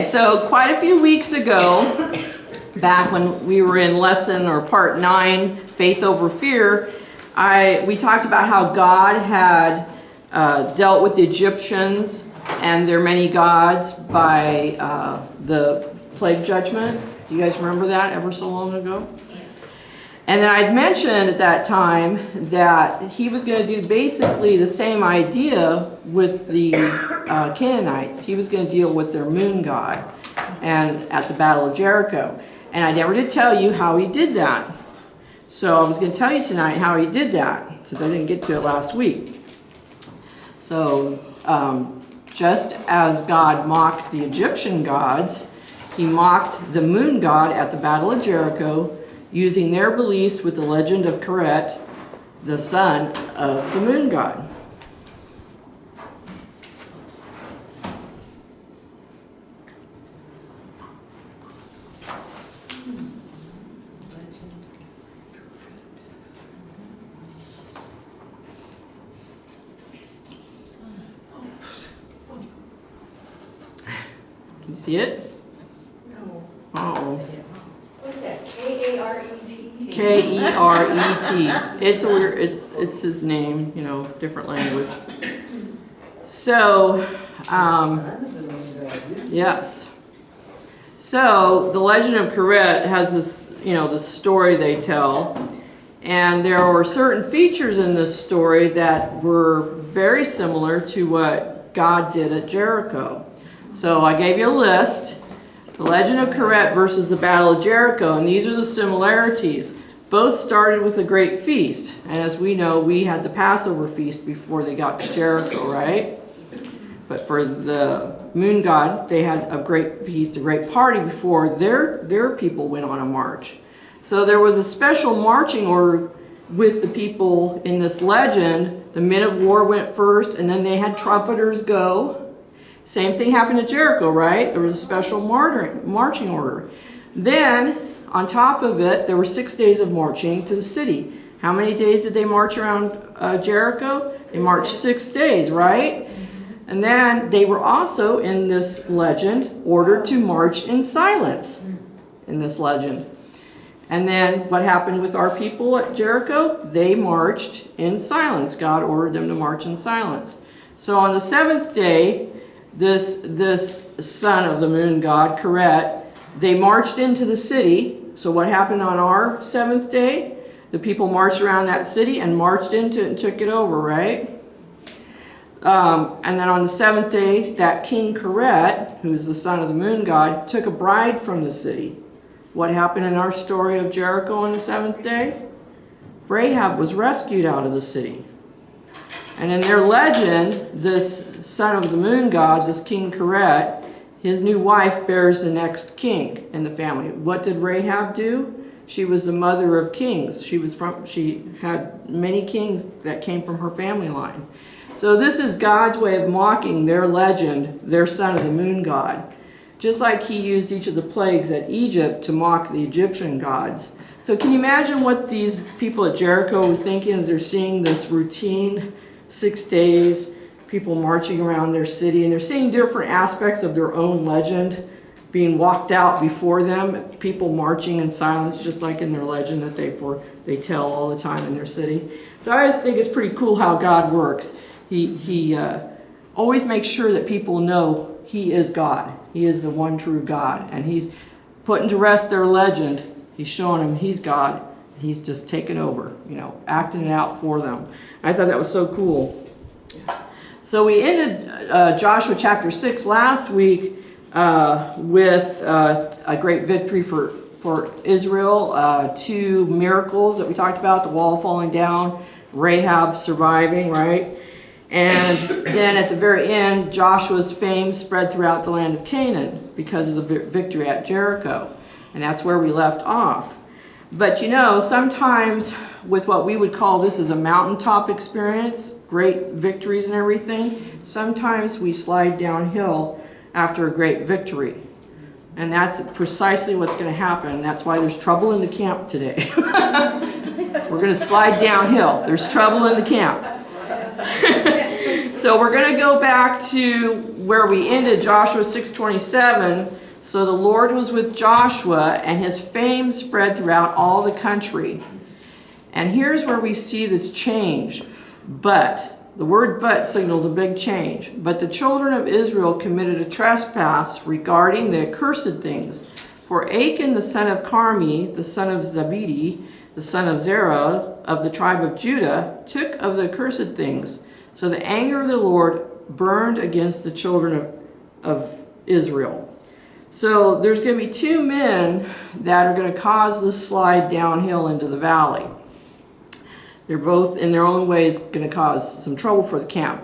so quite a few weeks ago, back when we were in lesson or part 9, Faith Over Fear, we talked about how God had dealt with the Egyptians and their many gods by the plague judgments. Do you guys remember that ever so long ago? And then I'd mentioned at that time that he was going to do basically the same idea with the Canaanites. He was going to deal with their moon god and at the Battle of Jericho. And I never did tell you how he did that. So I was going to tell you tonight how he did that, since I didn't get to it last week. So just as God mocked the Egyptian gods, he mocked the moon god at the Battle of Jericho, using their beliefs with the legend of Keret, the son of the moon god. Can you see it? No. Uh-oh. What's that? K-A-R-E-T? K-E-R-E-T. It's a weird, it's his name, you know, different language. So, yes. So, the legend of Keret has this, you know, the story they tell. And there were certain features in this story that were very similar to what God did at Jericho. So, I gave you a list. The legend of Keret versus the Battle of Jericho, and these are the similarities. Both started with a great feast, and as we know, we had the Passover feast before they got to Jericho, right? But for the moon god, they had a great feast, a great party before their people went on a march. So there was a special marching order with the people in this legend. The men of war went first, and then they had trumpeters go. Same thing happened at Jericho, right? There was a special marching order. Then, on top of it, there were 6 days of marching to the city. How many days did they march around Jericho? They marched 6 days, right? And then they were also, in this legend, ordered to march in silence, in this legend. And then what happened with our people at Jericho? They marched in silence. God ordered them to march in silence. So on the 7th day, this son of the moon god, Keret, they marched into the city. So what happened on our 7th day? The people marched around that city and marched into it and took it over, right? And then on the 7th day, that King Keret, who's the son of the moon god, took a bride from the city. What happened in our story of Jericho on the 7th day? Rahab was rescued out of the city. And in their legend, this son of the moon god, this King Keret, his new wife bears the next king in the family. What did Rahab do? She was the mother of kings. She had many kings that came from her family line. So this is God's way of mocking their legend, their son of the moon god. Just like he used each of the plagues at Egypt to mock the Egyptian gods. So can you imagine what these people at Jericho were thinking as they're seeing this routine 6 days, people marching around their city, and they're seeing different aspects of their own legend being walked out before them, people marching in silence, just like in their legend that they tell all the time in their city. So I just think it's pretty cool how God works. He always makes sure that people know he is God. He is the one true God, and he's putting to rest their legend. He's showing them he's God. He's just taking over, you know, acting it out for them. I thought that was so cool. So we ended Joshua chapter 6 last week with a great victory for Israel. 2 miracles that we talked about, the wall falling down, Rahab surviving, right? And then at the very end, Joshua's fame spread throughout the land of Canaan because of the victory at Jericho. And that's where we left off. But you know, sometimes with what we would call this is a mountaintop experience, great victories and everything, sometimes we slide downhill after a great victory. And that's precisely what's going to happen. That's why there's trouble in the camp today. We're going to slide downhill. There's trouble in the camp. So we're going to go back to where we ended, Joshua 6:27. So the Lord was with Joshua, and his fame spread throughout all the country. And here's where we see this change. But, the word but signals a big change. But the children of Israel committed a trespass regarding the accursed things. For Achan, the son of Carmi, the son of Zabidi, the son of Zerah, of the tribe of Judah, took of the accursed things. So the anger of the Lord burned against the children of Israel. So there's going to be two men that are going to cause this slide downhill into the valley. They're both, in their own ways, going to cause some trouble for the camp.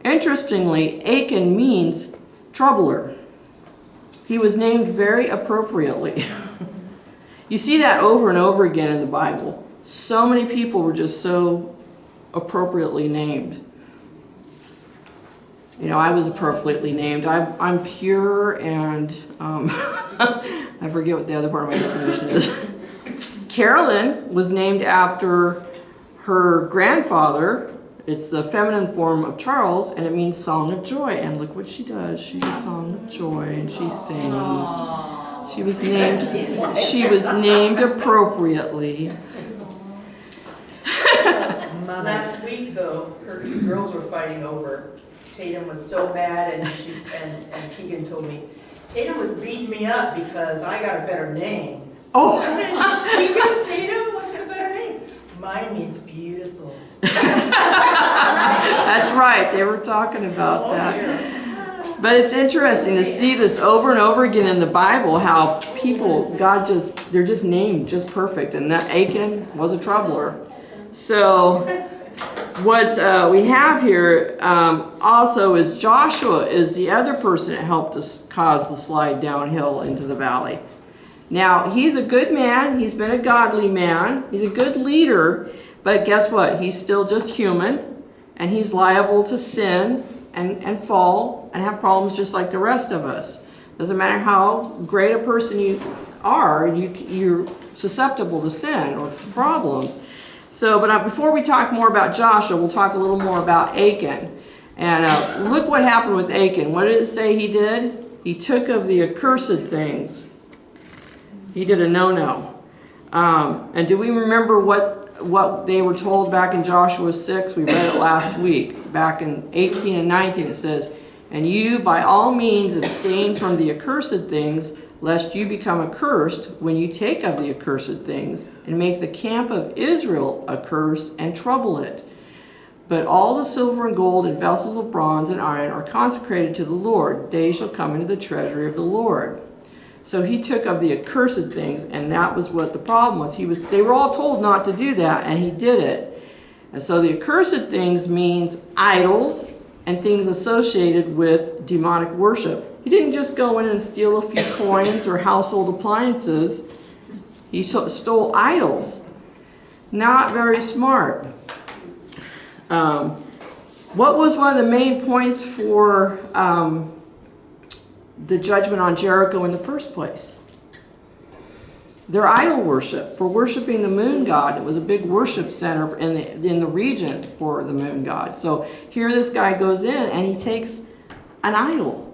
Interestingly, Achan means troubler. He was named very appropriately. You see that over and over again in the Bible. So many people were just so appropriately named. You know, I was appropriately named. I'm pure and I forget what the other part of my definition is. Carolyn was named after her grandfather. It's the feminine form of Charles, and it means song of joy. And look what she does. She's a song of joy, and she sings. Aww. She was named appropriately. Last week, though, her two girls were fighting over. Tatum was so mad, and Keegan told me, Tatum was beating me up because I got a better name. Oh. I said, Keegan, Tatum, what's a better name? Mine means beautiful. That's right, they were talking about that. But it's interesting to see this over and over again in the Bible, how people, they're just named just perfect. And that Achan was a troubler. So what we have here also is Joshua is the other person that helped us cause the slide downhill into the valley. Now, he's a good man. He's been a godly man. He's a good leader. But guess what? He's still just human. And he's liable to sin and fall and have problems just like the rest of us. Doesn't matter how great a person you are, you're susceptible to sin or to problems. So, but before we talk more about Joshua, we'll talk a little more about Achan. And look what happened with Achan. What did it say he did? He took of the accursed things. He did a no-no. And do we remember what they were told back in Joshua 6? We read it last week. Back in 18 and 19 it says, "And you by all means abstain from the accursed things, lest you become accursed when you take of the accursed things, and make the camp of Israel a curse and trouble it. But all the silver and gold and vessels of bronze and iron are consecrated to the Lord. They shall come into the treasury of the Lord." So he took of the accursed things, and that was what the problem was. They were all told not to do that, and he did it. And so the accursed things means idols and things associated with demonic worship. He didn't just go in and steal a few coins or household appliances. He stole idols. Not very smart. What was one of the main points for the judgment on Jericho in the first place? Their idol worship, for worshiping the moon god. It was a big worship center in the region for the moon god. So here this guy goes in and he takes an idol.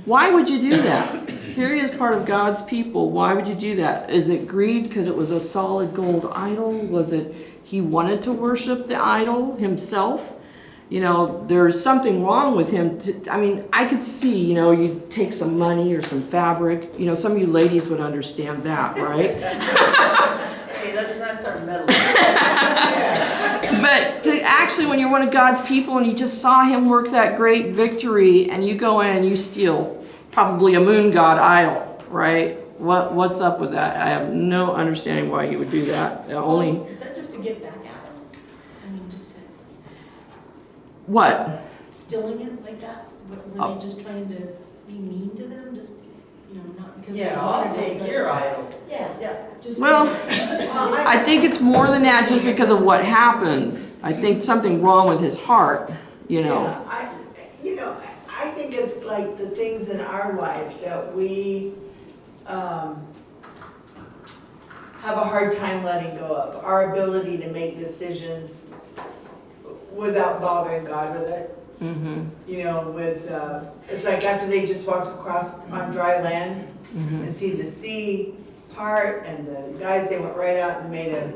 Why would you do that? Here he is part of God's people. Why would you do that? Is it greed because it was a solid gold idol? Was it he wanted to worship the idol himself? You know, there's something wrong with him. I could see, you take some money or some fabric. Some of you ladies would understand that, right? Hey, let's not start meddling. But to actually, when you're one of God's people and you just saw him work that great victory and you go in and you steal probably a moon god idol, right? What's up with that? I have no understanding why he would do that. Is that just to get back at him? What? Stealing it like that? Were they just trying to be mean to them? Just, not because I'll take your idol. Yeah. Well, I think it's more than that just because of what happens. I think something wrong with his heart, Yeah, I think it's like the things in our life that we have a hard time letting go of. Our ability to make decisions without bothering God with it. You know, with, it's like after they just walked across on dry land and see the sea part, and the guys, they went right out and made a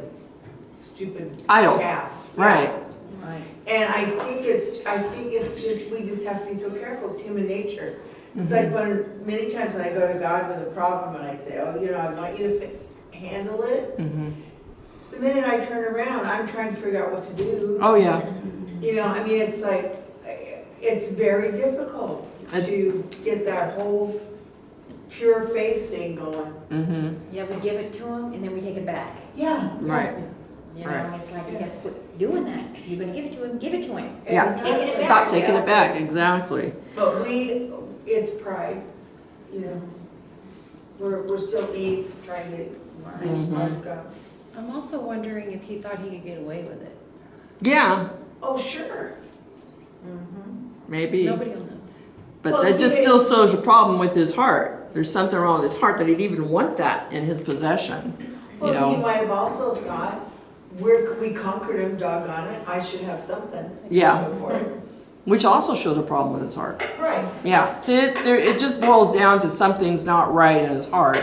stupid Idol. calf. Right. Right. And I think it's just, we just have to be so careful, it's human nature. It's like many times when I go to God with a problem and I say, oh, you know, I want you to handle it. The minute I turn around, I'm trying to figure out what to do. Oh, yeah. You know, I mean, it's like, it's very difficult to get that whole pure faith thing going. Yeah, we give it to them and then we take it back. Yeah. Right. You know, Right. it's like you have to quit doing that. You're gonna give it to him, give it to him. Yeah. Taking it back. Stop taking it back, exactly. But it's pride, you know. We're still Eve trying to be smart as God. I'm also wondering if he thought he could get away with it. Yeah, Oh, sure. maybe. Nobody will know. But Well, that just he- still shows a problem with his heart. There's something wrong with his heart that he'd even want that in his possession. You Well, he know? might have also thought, we conquered him, doggone it, I should have something. Yeah. So forth. Which also shows a problem with his heart. Right. Yeah, see, it just boils down to something's not right in his heart.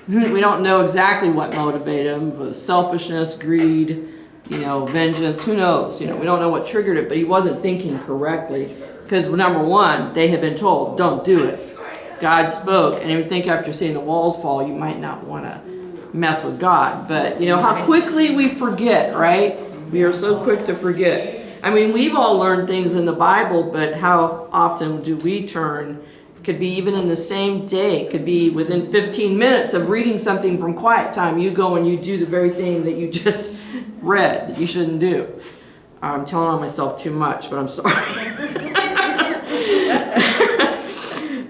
We don't know exactly what motivated him, if it was selfishness, greed, you know, vengeance, who knows? You know, we don't know what triggered it, but he wasn't thinking correctly. Because number one, they had been told, don't do it. God spoke, and you would think after seeing the walls fall, you might not want to mess with God. But you know, how quickly we forget, right? We are so quick to forget. I mean, we've all learned things in the Bible, but how often do we turn? It could be even in the same day. It could be within 15 minutes of reading something from quiet time. You go and you do the very thing that you just read that you shouldn't do. I'm telling on myself too much, but I'm sorry.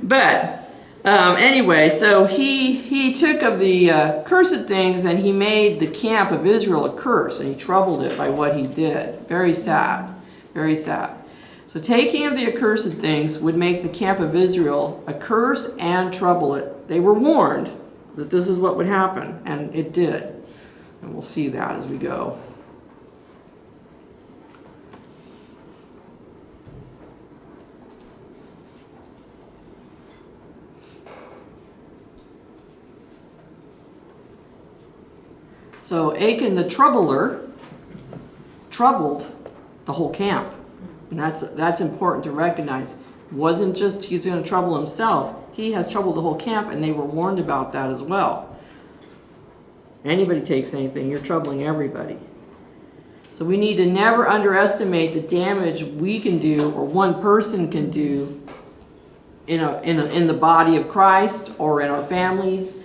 But anyway, so he took of the cursed things and he made the camp of Israel a curse, and he troubled it by what he did. Very sad, very sad. So taking of the accursed things would make the camp of Israel a curse and trouble it. They were warned that this is what would happen, and it did. And we'll see that as we go. So Achan the troubler troubled the whole camp. And that's important to recognize. It wasn't just he's going to trouble himself. He has troubled the whole camp, and they were warned about that as well. Anybody takes anything, you're troubling everybody. So we need to never underestimate the damage we can do or one person can do in the body of Christ or in our families,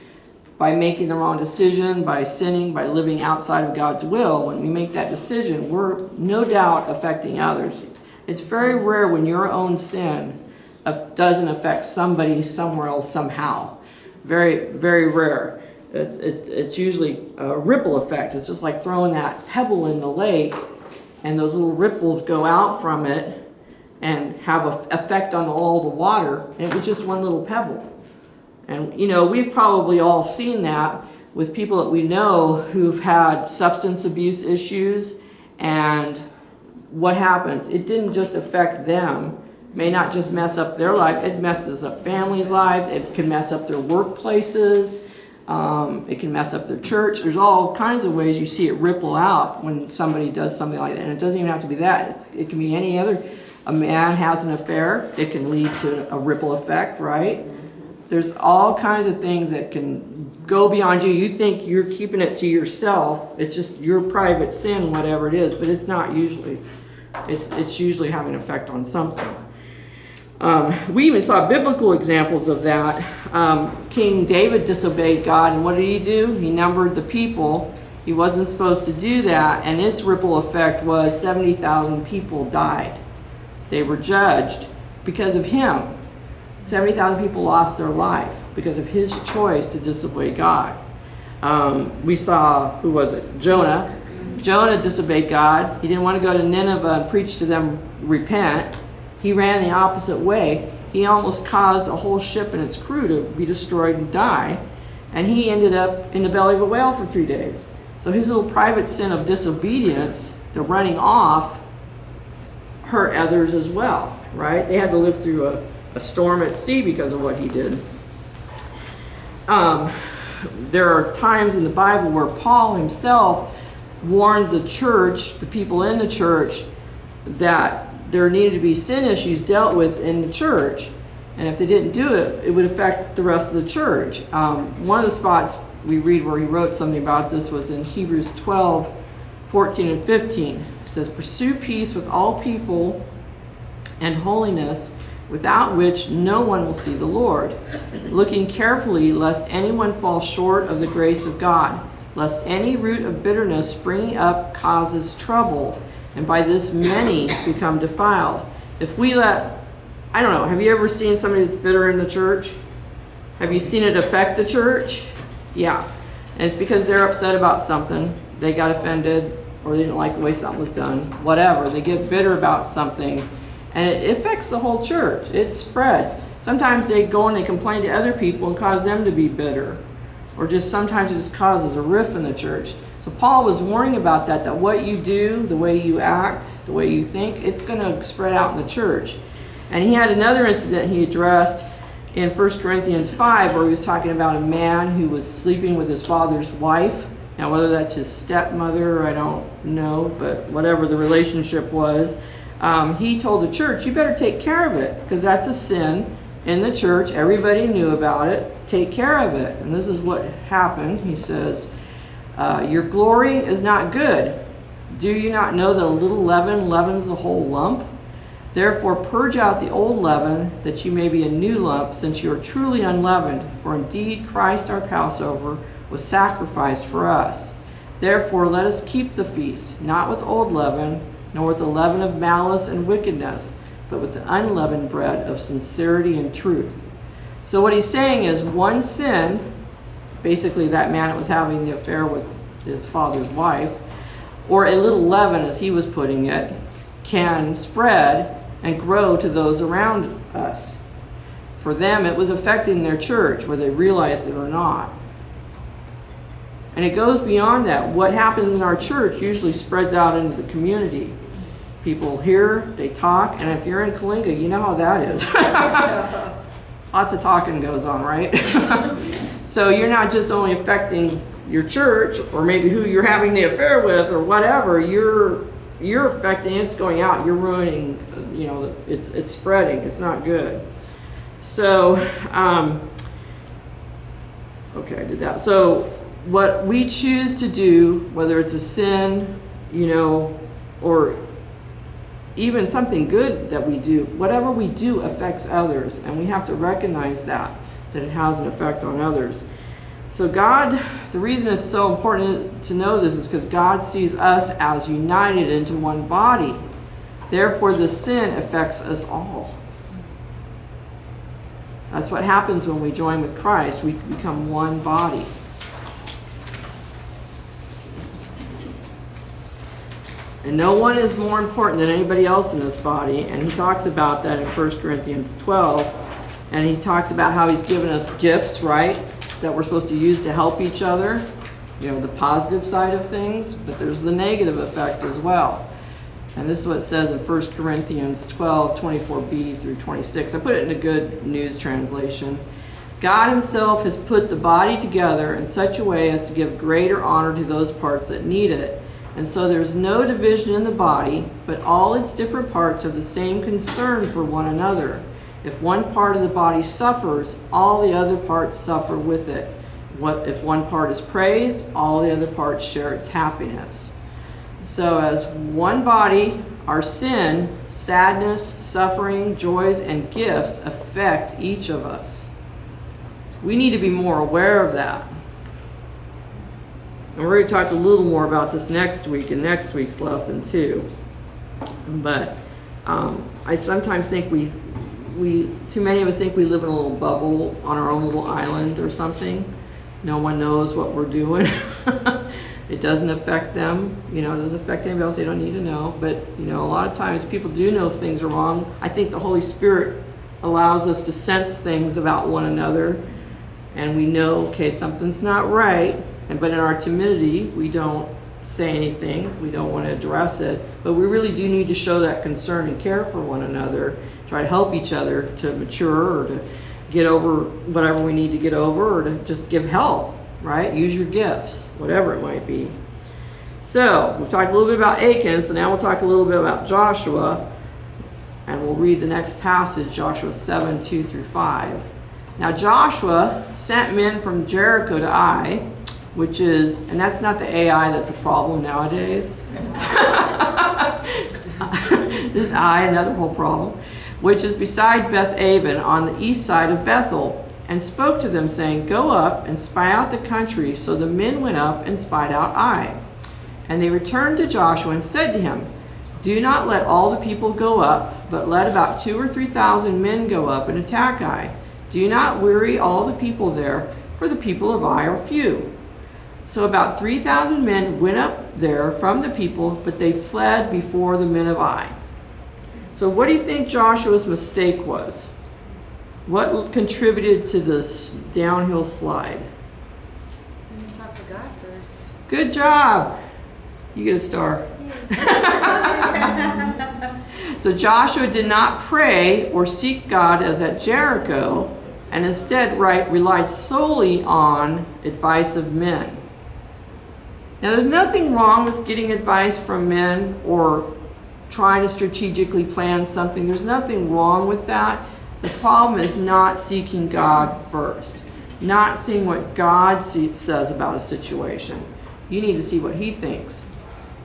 by making the wrong decision, by sinning, by living outside of God's will. When we make that decision, we're no doubt affecting others. It's very rare when your own sin doesn't affect somebody somewhere else somehow. Very, very rare. It's usually a ripple effect. It's just like throwing that pebble in the lake, and those little ripples go out from it and have an effect on all the water, and it was just one little pebble. And, you know, we've probably all seen that with people that we know who've had substance abuse issues. And what happens? It didn't just affect them. It may not just mess up their life. It messes up families' lives. It can mess up their workplaces. It can mess up their church. There's all kinds of ways you see it ripple out when somebody does something like that. And it doesn't even have to be that. It can be any other. A man has an affair. It can lead to a ripple effect, right? There's all kinds of things that can go beyond you. You think you're keeping it to yourself. It's just your private sin, whatever it is, but it's not usually. It's usually having an effect on something. We even saw biblical examples of that. King David disobeyed God, and what did he do? He numbered the people. He wasn't supposed to do that, and its ripple effect was 70,000 people died. They were judged because of him. 70,000 people lost their life because of his choice to disobey God. We saw, who was it? Jonah. Jonah disobeyed God. He didn't want to go to Nineveh and preach to them, repent. He ran the opposite way. He almost caused a whole ship and its crew to be destroyed and die. And he ended up in the belly of a whale for 3 days. So his little private sin of disobedience, the running off, hurt others as well, right? They had to live through a storm at sea because of what he did. There are times in the Bible where Paul himself warned the church, the people in the church, that there needed to be sin issues dealt with in the church. And if they didn't do it, it would affect the rest of the church. One of the spots we read where he wrote something about this was in Hebrews 12, 14 and 15. It says, "Pursue peace with all people and holiness, without which no one will see the Lord, looking carefully lest anyone fall short of the grace of God, lest any root of bitterness springing up causes trouble, and by this many become defiled." If we let, I don't know, have you ever seen somebody that's bitter in the church? Have you seen it affect the church? Yeah. And it's because they're upset about something. They got offended, or they didn't like the way something was done, whatever. They get bitter about something, and it affects the whole church. It spreads. Sometimes they go and they complain to other people and cause them to be bitter. Or just sometimes it just causes a rift in the church. So Paul was warning about that what you do, the way you act, the way you think, it's going to spread out in the church. And he had another incident he addressed in 1 Corinthians 5 where he was talking about a man who was sleeping with his father's wife. Now whether that's his stepmother, I don't know, but whatever the relationship was, he told the church, you better take care of it, because that's a sin in the church. Everybody knew about it. Take care of it. And this is what happened. He says, your glorying is not good. Do you not know that a little leaven leavens the whole lump? Therefore purge out the old leaven, that you may be a new lump, since you are truly unleavened. For indeed Christ our Passover was sacrificed for us. Therefore let us keep the feast, not with old leaven, nor with the leaven of malice and wickedness, but with the unleavened bread of sincerity and truth. So what he's saying is one sin, basically that man that was having the affair with his father's wife, or a little leaven as he was putting it, can spread and grow to those around us. For them it was affecting their church, whether they realized it or not. And it goes beyond that. What happens in our church usually spreads out into the community. People hear, they talk, and if you're in Kalinga, you know how that is. Lots of talking goes on, right? So you're not just only affecting your church, or maybe who you're having the affair with, or whatever. You're affecting, it's going out, you're ruining, it's spreading, it's not good. So, okay, I did that. So what we choose to do, whether it's a sin, or even something good that we do, whatever we do affects others, and we have to recognize that it has an effect on others. So God, the reason it's so important to know this is because God sees us as united into one body. Therefore, the sin affects us all. That's what happens when we join with Christ. We become one body. And no one is more important than anybody else in this body. And he talks about that in 1 Corinthians 12. And he talks about how he's given us gifts, right? That we're supposed to use to help each other. The positive side of things. But there's the negative effect as well. And this is what it says in 1 Corinthians 12, 24b through 26. I put it in a Good News translation. God himself has put the body together in such a way as to give greater honor to those parts that need it. And so there's no division in the body, but all its different parts have the same concern for one another. If one part of the body suffers, all the other parts suffer with it. If one part is praised, all the other parts share its happiness. So as one body, our sin, sadness, suffering, joys, and gifts affect each of us. We need to be more aware of that. And we're going to talk a little more about this next week in next week's lesson too. But I sometimes think too many of us think we live in a little bubble on our own little island or something. No one knows what we're doing. It doesn't affect them. It doesn't affect anybody else. They don't need to know. But, a lot of times people do know things are wrong. I think the Holy Spirit allows us to sense things about one another. And we know, okay, something's not right. But in our timidity, we don't say anything. We don't want to address it. But we really do need to show that concern and care for one another, try to help each other to mature or to get over whatever we need to get over, or to just give help, right? Use your gifts, whatever it might be. So, we've talked a little bit about Achan, so now we'll talk a little bit about Joshua, and we'll read the next passage, Joshua 7, 2 through 5. Now Joshua sent men from Jericho to Ai, which is, and that's not the AI that's a problem nowadays. This is Ai, another whole problem, which is beside Beth Aven on the east side of Bethel, and spoke to them, saying, Go up and spy out the country. So the men went up and spied out Ai. And they returned to Joshua and said to him, Do not let all the people go up, but let about 2,000 or 3,000 men go up and attack Ai. Do not weary all the people there, for the people of Ai are few. So about 3,000 men went up there from the people, but they fled before the men of Ai. So what do you think Joshua's mistake was? What contributed to this downhill slide? Talk to God first. Good job. You get a star. So Joshua did not pray or seek God as at Jericho, and instead relied solely on advice of men. Now there's nothing wrong with getting advice from men or trying to strategically plan something. There's nothing wrong with that. The problem is not seeking God first, not seeing what God says about a situation. You need to see what he thinks,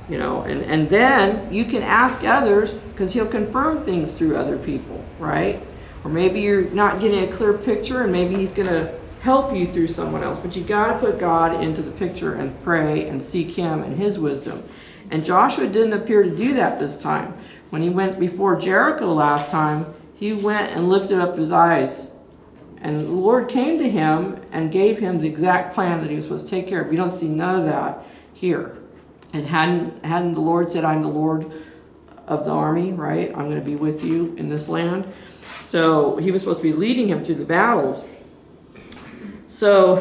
and then you can ask others, because he'll confirm things through other people, right? Or maybe you're not getting a clear picture, and maybe he's going to help you through someone else. But you got to put God into the picture and pray and seek him and his wisdom. And Joshua didn't appear to do that this time. When he went before Jericho last time, he went and lifted up his eyes. And the Lord came to him and gave him the exact plan that he was supposed to take care of. You don't see none of that here. And hadn't the Lord said, I'm the Lord of the army, right? I'm going to be with you in this land. So he was supposed to be leading him through the battles. So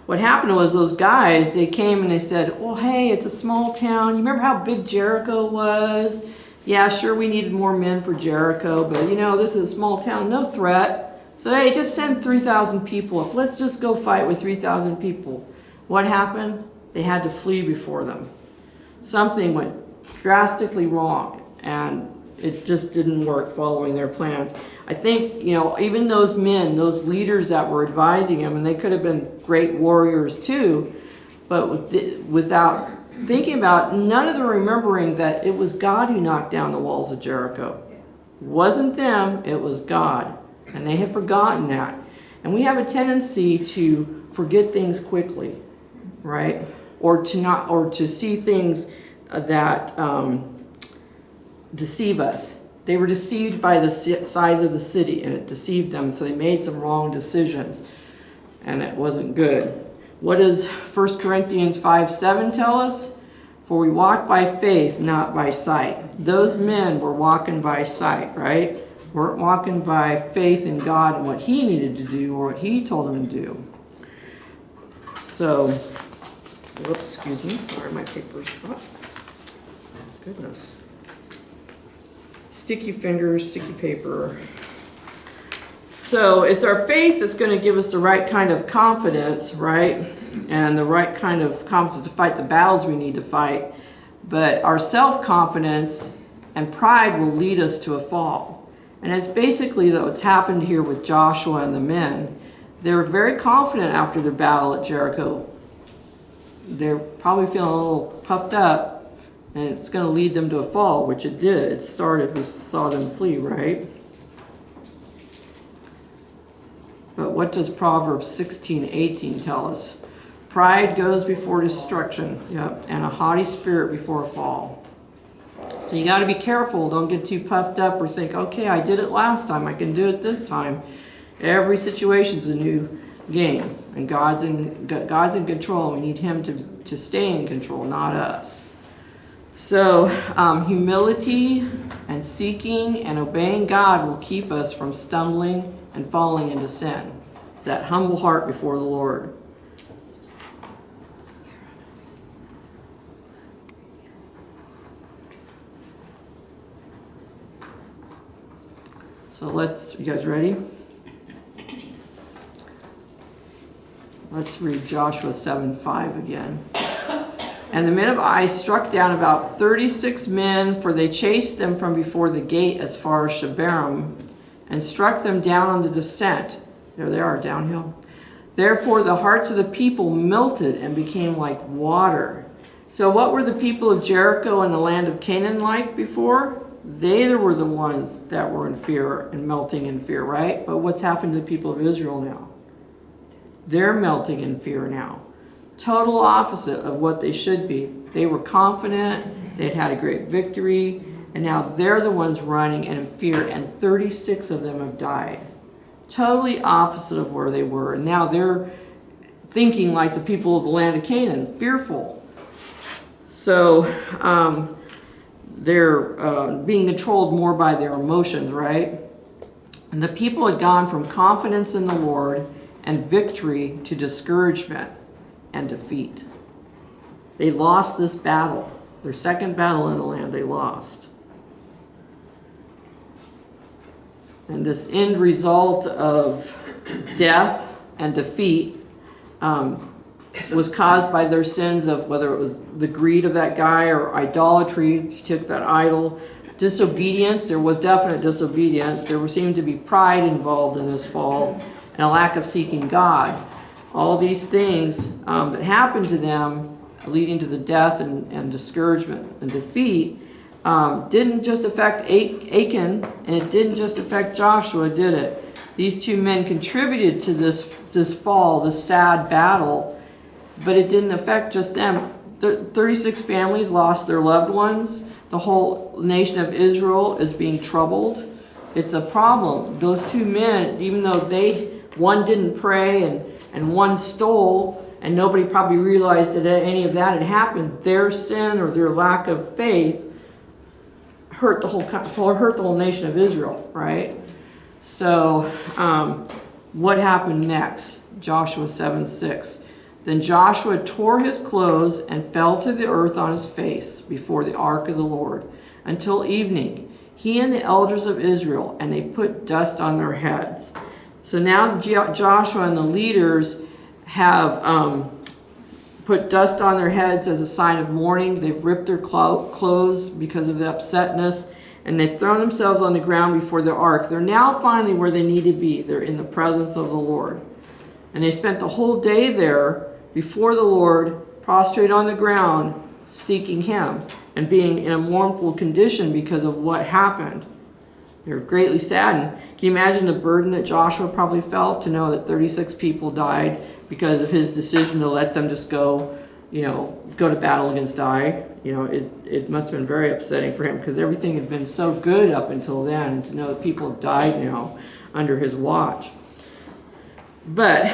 what happened was those guys, they came and they said, well, hey, it's a small town. You remember how big Jericho was? Yeah, sure, we needed more men for Jericho, but this is a small town, no threat. So hey, just send 3,000 people up. Let's just go fight with 3,000 people. What happened? They had to flee before them. Something went drastically wrong, and it just didn't work following their plans. I think, even those men, those leaders that were advising him, and they could have been great warriors too, but without thinking about, none of them remembering that it was God who knocked down the walls of Jericho. It wasn't them, it was God. And they had forgotten that. And we have a tendency to forget things quickly, right? Or to see things that deceive us. They were deceived by the size of the city, and it deceived them, so they made some wrong decisions, and it wasn't good. What does 1 Corinthians 5:7 tell us? For we walk by faith, not by sight. Those men were walking by sight, right? Weren't walking by faith in God and what he needed to do or what he told them to do. So, whoops, excuse me, sorry, my paper's hot. Goodness. Sticky fingers, sticky paper. So it's our faith that's going to give us the right kind of confidence, right? And the right kind of confidence to fight the battles we need to fight. But our self-confidence and pride will lead us to a fall. And it's basically what's happened here with Joshua and the men. They were very confident after their battle at Jericho. They're probably feeling a little puffed up, and it's going to lead them to a fall, which it did. It started, we saw them flee, right? But what does Proverbs 16:18 tell us? Pride goes before destruction, and a haughty spirit before a fall. So you got to be careful. Don't get too puffed up or think, okay, I did it last time, I can do it this time. Every situation's a new game, and God's in control. We need him to stay in control, not us. So humility and seeking and obeying God will keep us from stumbling and falling into sin. It's that humble heart before the Lord. So you guys ready? Let's read Joshua 7:5 again. And the men of Ai struck down about 36 men, for they chased them from before the gate as far as Shebarim, and struck them down on the descent. There they are, downhill. Therefore the hearts of the people melted and became like water. So what were the people of Jericho and the land of Canaan like before? They were the ones that were in fear and melting in fear, right? But what's happened to the people of Israel now? They're melting in fear now. Total opposite of what they should be. They were confident, they'd had a great victory, and now they're the ones running and in fear, and 36 of them have died. Totally opposite of where they were. And now they're thinking like the people of the land of Canaan, fearful. So they're being controlled more by their emotions, right? And the people had gone from confidence in the Lord and victory to discouragement and defeat. They lost this battle. Their second battle in the land, they lost. And this end result of death and defeat was caused by their sins of whether it was the greed of that guy or idolatry. He took that idol. Disobedience, there was definite disobedience. There seemed to be pride involved in this fall and a lack of seeking God. All these things that happened to them, leading to the death and discouragement and defeat, didn't just affect Achan, and it didn't just affect Joshua, did it? These two men contributed to this fall, this sad battle, but it didn't affect just them. 36 families lost their loved ones. The whole nation of Israel is being troubled. It's a problem. Those two men, even though one didn't pray and one stole, and nobody probably realized that any of that had happened, their sin or their lack of faith hurt the whole nation of Israel, right? So what happened next? Joshua 7:6. Then Joshua tore his clothes and fell to the earth on his face before the ark of the Lord until evening, he and the elders of Israel, and they put dust on their heads. So now Joshua and the leaders have put dust on their heads as a sign of mourning. They've ripped their clothes because of the upsetness, and they've thrown themselves on the ground before the ark. They're now finally where they need to be. They're in the presence of the Lord. And they spent the whole day there before the Lord, prostrate on the ground, seeking him, and being in a mournful condition because of what happened. They're greatly saddened. Can you imagine the burden that Joshua probably felt to know that 36 people died because of his decision to let them just go to battle against Ai? It must have been very upsetting for him because everything had been so good up until then, and to know that people have died now under his watch. But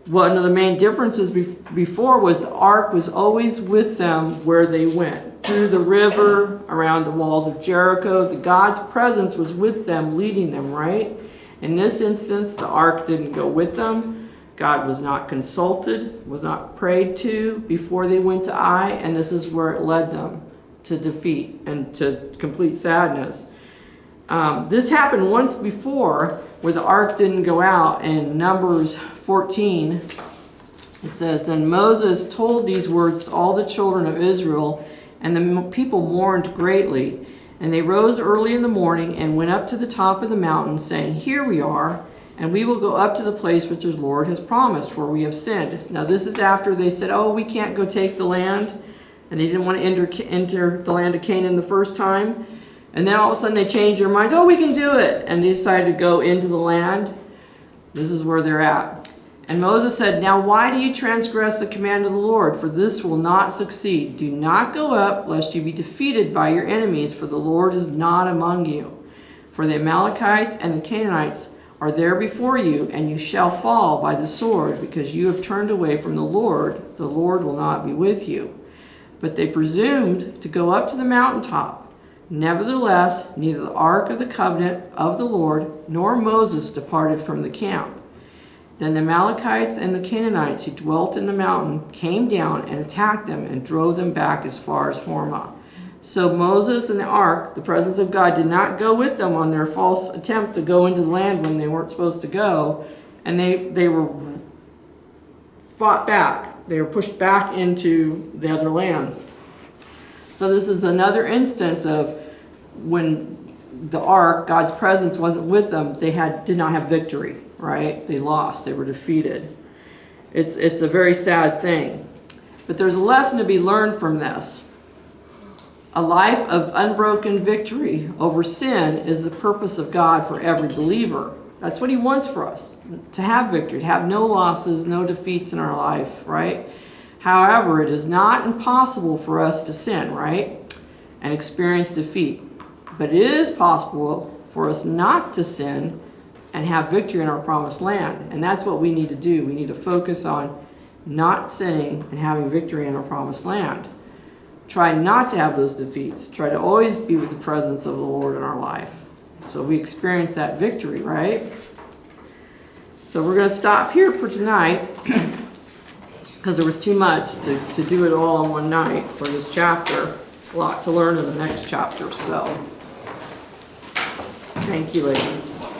one of the main differences before was the ark was always with them where they went. Through the river, around the walls of Jericho, God's presence was with them, leading them, right? In this instance, the ark didn't go with them. God was not consulted, was not prayed to before they went to Ai, and this is where it led them to defeat and to complete sadness. This happened once before where the ark didn't go out. In Numbers 14, it says, Then Moses told these words to all the children of Israel, and the people mourned greatly. And they rose early in the morning and went up to the top of the mountain, saying, Here we are, and we will go up to the place which the Lord has promised, for we have sinned. Now this is after they said, we can't go take the land, and they didn't want to enter the land of Canaan the first time. And then all of a sudden they changed their minds, we can do it, and they decided to go into the land. This is where they're at. And Moses said, Now why do you transgress the command of the Lord? For this will not succeed. Do not go up, lest you be defeated by your enemies, for the Lord is not among you. For the Amalekites and the Canaanites are there before you, and you shall fall by the sword, because you have turned away from the Lord. The Lord will not be with you. But they presumed to go up to the mountaintop. Nevertheless, neither the ark of the covenant of the Lord nor Moses departed from the camp. Then the Amalekites and the Canaanites who dwelt in the mountain came down and attacked them and drove them back as far as Hormah. So Moses and the ark, the presence of God, did not go with them on their false attempt to go into the land when they weren't supposed to go. And they were fought back. They were pushed back into the other land. So this is another instance of when the ark, God's presence wasn't with them, they did not have victory, right? They lost, they were defeated. It's a very sad thing. But there's a lesson to be learned from this. A life of unbroken victory over sin is the purpose of God for every believer. That's what he wants for us, to have victory, to have no losses, no defeats in our life, right? However, it is not impossible for us to sin, right? And experience defeat. But it is possible for us not to sin and have victory in our promised land. And that's what we need to do. We need to focus on not sinning and having victory in our promised land. Try not to have those defeats. Try to always be with the presence of the Lord in our life. So we experience that victory, right? So we're going to stop here for tonight because there was too much to do it all in one night for this chapter. A lot to learn in the next chapter. So thank you, ladies.